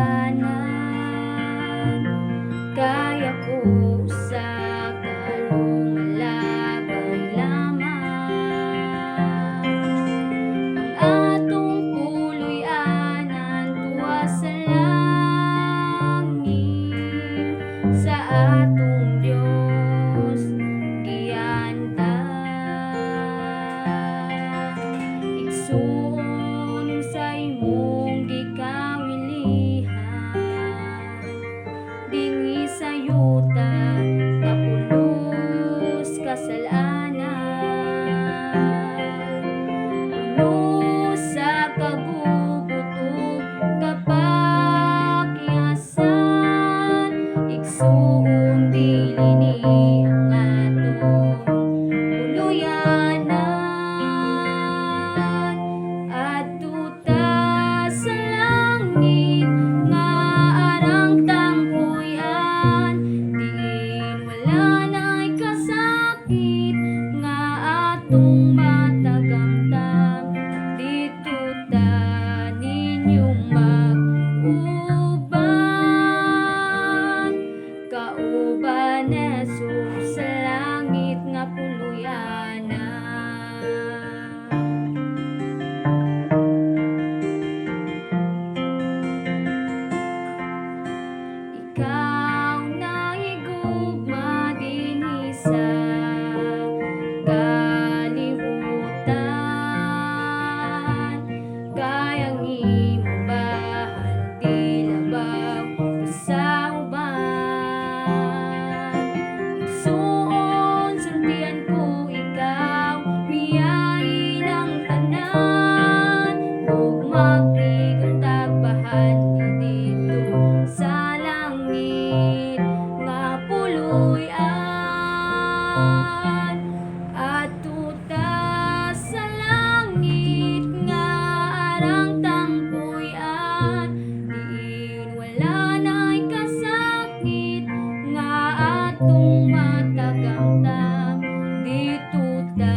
puluyanan, kaya ko sa kalumalabay lamang. Ang atong puluyanan tuwa sa langit, sa atong Diyos gihanda. Igsoon sa imong gikawilihan, dinhi sa yuta kapulos kasalanan, puno sa kagugutom kapakyasan. Igsoon dili ni ang atong puluyanan, adto ta sa langit nga arang tangkuyan, diin wala na'y kasakit nga atong matagamtam. Dito ta ninyong mag-uban, kauban na Jesus sa langit nga puluyanan. Ikaw na higugma dinhi sa kalibutan, kayang imong bahan di labaw sa uban. Igsoon sultian ko ikaw, miyain ang tanan, ug magtigong tagbahan dito sa langit nga puluyan. Adto ta sa langit nga arang tangkuyan, diin wala na'y kasakit nga atong matagamtam. Dito ta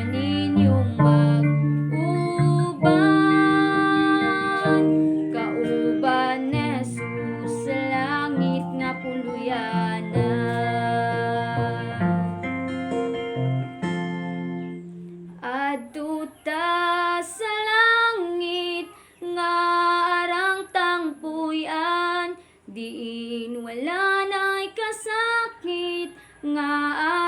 ninyong mag-uban, kauban ni Jesus sa langit nga puluyanan. Adto ta sa langit nga arang tangpuyan, diin wala na'y kasakit nga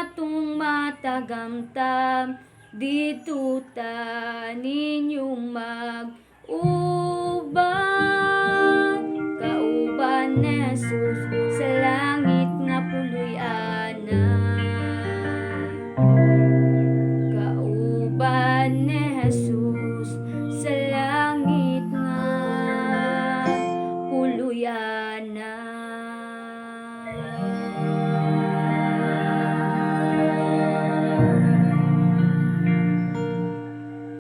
atong matagamtam. Dito ta ninyong mag-uban.